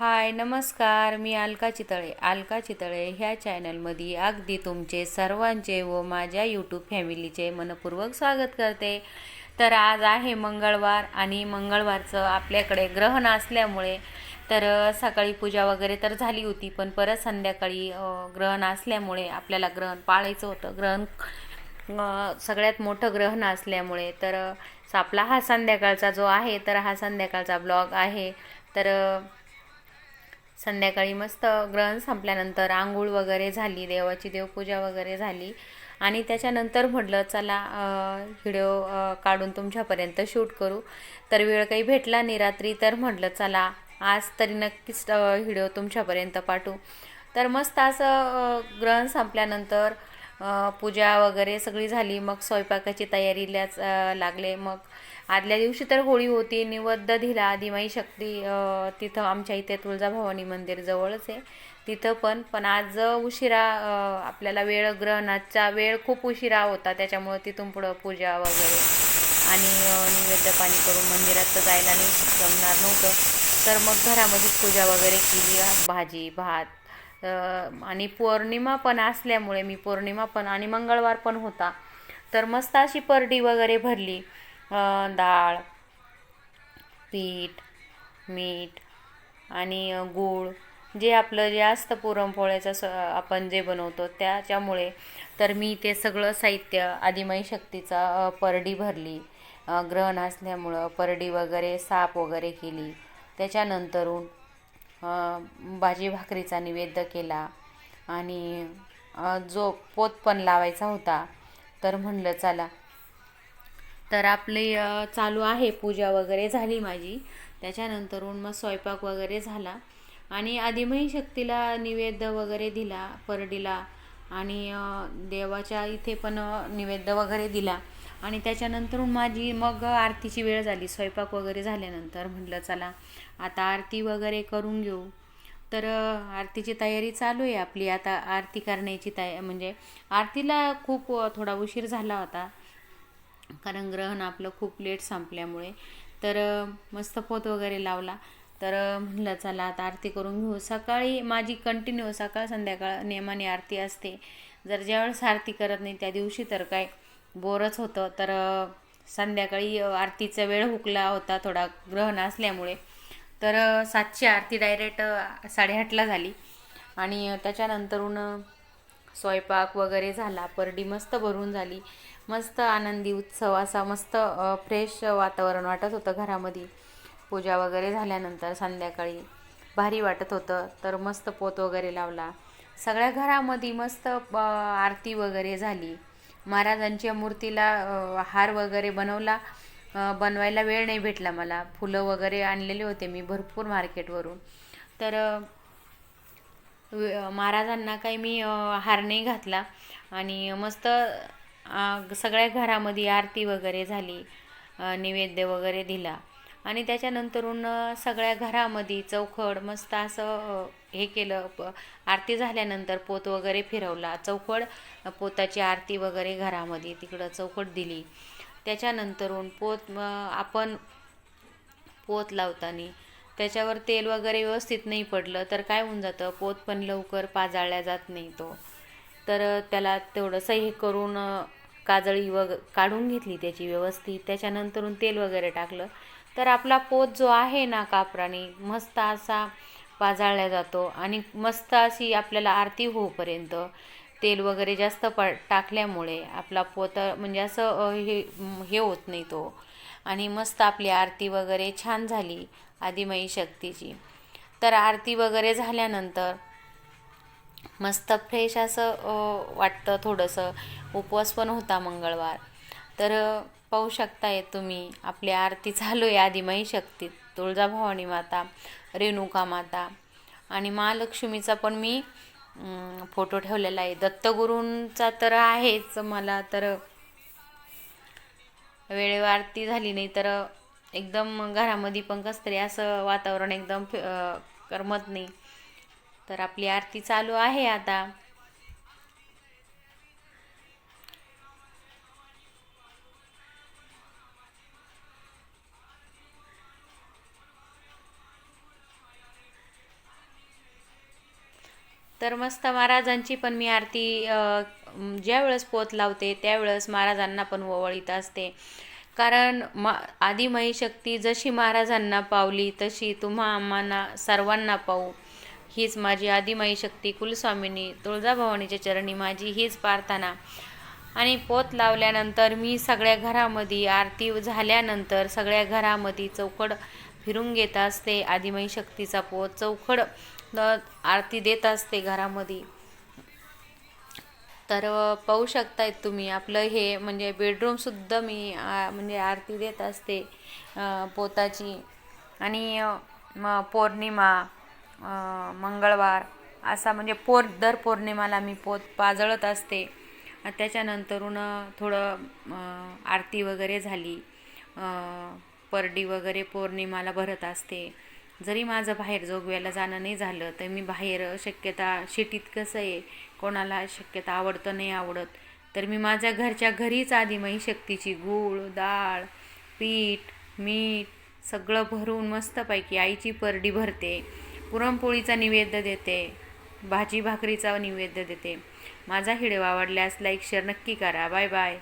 हाय नमस्कार, मी अलका चितळे ह्या चॅनलमध्ये अगदी तुमचे सर्वांचे व माझ्या यूट्यूब फॅमिलीचे मनपूर्वक स्वागत करते. तर आज आहे मंगळवार आणि मंगळवारचं आपल्याकडे ग्रहण असल्यामुळे सकाळी पूजा वगैरे तर झाली होती, पण परत संध्याकाळी ग्रहण असल्यामुळे आपल्याला ग्रहण पाळायचं होतं. सगळ्यात मोठं ग्रहण असल्यामुळे आपला हा संध्याकाळचा जो आहे हा संध्याकाळचा ब्लॉग आहे. संध्याकाळी मस्त ग्रहण संपल्यानंतर आंघोळ वगैरे झाली, देवाची देवपूजा वगैरे झाली आणि त्याच्यानंतर म्हटलं चला व्हिडिओ काढून तुमच्यापर्यंत शूट करू. तर वेळ काही भेटला नाही रात्री, तर म्हटलं चला आज तरी नक्कीच व्हिडिओ तुमच्यापर्यंत पाठवू. तर मस्त असं ग्रहण संपल्यानंतर पूजा वगैरे सगळी झाली, मग स्वयंपाकाची तयारीलाच लागले. मग आदल्या दिवशी तर होळी होती, निवेद्य दिला आदिमाई शक्ती तिथं आमच्या इथे तुळजाभवानी मंदिर जवळच आहे तिथं. पण आज उशिरा आपल्याला ग्रहणाचा वेळ खूप उशिरा होता, त्याच्यामुळं तिथून पुढं पूजा वगैरे आणि निवेद्य पाणी करून मंदिरात तर जायला नाही जमणार नव्हतं. तर मग घरामध्येच पूजा वगैरे केली, भाजी भात आणि पौर्णिमा पण असल्यामुळे पौर्णिमा पण आणि मंगळवार पण होता, तर मस्त अशी परडी वगैरे भरली. डाळ, पीठ, मीठ आणि गूळ जे असतं पुरणपोळ्याचं आपण जे बनवतो त्याच्यामुळे तर मी ते सगळं साहित्य आदिमाई शक्तीचा परडी भरली. ग्रहण असल्यामुळं परडी वगैरे साफ वगैरे केली. त्याच्यानंतरून भाजी भाकरीचा निवेद्य केला आणि जो पोत पण लावायचा होता, तर म्हणलं चला. तर आपली चालू आहे, पूजा वगैरे झाली माझी. त्याच्यानंतरून मग स्वयंपाक वगैरे झाला आणि आदिमाई शक्तीला निवेद्य वगैरे दिला परडीला आणि देवाच्या इथे पण निवेद्य वगैरे दिला. आणि त्याच्यानंतरून माझी मग आरतीची वेळ झाली. स्वयंपाक वगैरे झाल्यानंतर म्हटलं चला आता आरती वगैरे करून घेऊ. तर आरतीची तयारी चालू आहे आपली. आता आरती करण्याची म्हणजे आरतीला खूप थोडा उशीर झाला होता, कारण ग्रहण आपलं खूप लेट संपल्यामुळे. तर मस्त पोत वगैरे लावला. तर म्हटलं चला आता आरती करून घेऊ. सकाळी माझी कंटिन्यू सकाळ संध्याकाळ नियमाने आरती असते. ज्यावेळेस आरती करत नाही त्या दिवशी तर काय बोरच होतं. तर संध्याकाळी आरतीचा वेळ हुकला होता थोडा ग्रहण असल्यामुळे. तर 7ची आरती डायरेक्ट 8:30ला झाली आणि त्याच्यानंतरून स्वयंपाक वगैरे झाला, परडी मस्त भरून झाली. मस्त आनंदी उत्सव असा मस्त फ्रेश वातावरण वाटत होतं घरामध्ये. पूजा वगैरे झाल्यानंतर संध्याकाळी भारी वाटत होतं. तर मस्त पोत वगैरे लावला, सगळ्या घरामध्ये मस्त आरती वगैरे झाली. महाराजांच्या मूर्तीला हार वगैरे बनवायला वेळ नाही भेटला मला. फुलं वगैरे आणलेले होते मी भरपूर मार्केटवरून. तर महाराजांना काही मी हार नाही घातला आणि मस्त सगळ्या घरामध्ये आरती वगैरे झाली, नैवेद्य वगैरे दिला आणि त्याच्यानंतरून सगळ्या घरामध्ये चौखड मस्त असं हे केलं. आरती झाल्यानंतर पोत वगैरे फिरवला, चौखड पोताची आरती वगैरे घरामध्ये तिकडं चौखट दिली. त्याच्यानंतरून आपण पोत लावताना त्याच्यावर तेल वगैरे व्यवस्थित नाही पडलं तर काय होऊन जातं, पोत पण लवकर पाजाळल्या जात नाही तो. तर त्याला तेवढंसं हे करून काजळी काढून घेतली त्याची व्यवस्थित. त्याच्यानंतरून तेल वगैरे टाकलं तर आपला पोत जो आहे ना कापराने मस्त असा पाजाळला जातो आणि मस्त अशी आपल्याला आरती होईपर्यंत तेल वगैरे जास्त टाकल्यामुळे आपला पोत म्हणजे असं हे होत नाही तो. आणि मस्त आपली आरती वगैरे छान झाली आदिमाई शक्तीची. तर आरती वगैरे झाल्यानंतर मस्त फ्रेश असं वाटतं थोडंसं. उपवास पण होता मंगळवार. तर पाहू शकताय तुम्ही आपली आरती चालू आहे आदिमाई शक्ती, तुळजाभवानी माता, रेणुका माता आणि महालक्ष्मीचा पण मी फोटो ठेवलेला आहे. दत्तगुरूंचा तर आहेच. मला तर वेळेवर आरती झाली नाही तर एकदम घरामध्ये पण कसं तरी असं वातावरण एकदम करमत नाही. तर आपली आरती चालू आहे आता. तर मस्त महाराजांची पण मी आरती ज्या वेळेस पोत लावते त्यावेळेस महाराजांना पण ओवाळीत असते. कारण आदिमाई शक्ती जशी महाराजांना पावली तशी तुम्हा आम्हाला सर्वांना पाहू, हीच माझी आदिमाई शक्ती कुलस्वामिनी तुळजाभवानीच्या चरणी माझी हीच प्रार्थना. आणि पोत लावल्यानंतर मी सगळ्या घरामध्ये आरती झाल्यानंतर सगळ्या घरामध्ये चौकड फिरून घेत असते. आदिमाई शक्तीचा पोत चौकड आरती देत असते घरामध्ये. तर पाहू शकतायत तुम्ही आपलं हे म्हणजे बेडरूमसुद्धा मी म्हणजे आरती देत असते पोताची. आणि पौर्णिमा, मंगळवार असा म्हणजे दर पौर्णिमाला मी पोत पाजळत असते. त्याच्यानंतरून थोडं आरती वगैरे झाली, परडी वगैरे पौर्णिमाला भरत असते. जरी माझं बाहेर जोगव्याला जाणं नाही झालं तर मी बाहेर शक्यता शिटीत कसं आहे कोणाला शक्यता आवडतं नाही आवडत, तर मी माझ्या घरच्या घरीच आदिमाई शक्तीची गूळ, डाळ, पीठ, मीठ सगळं भरून मस्तपैकी आईची परडी भरते. पुरणपोळीचा नैवेद्य देते, भाजी भाकरीचा नैवेद्य देते. माझा व्हिडिओ आवडल्यास लाईक शेअर नक्की करा. Bye bye.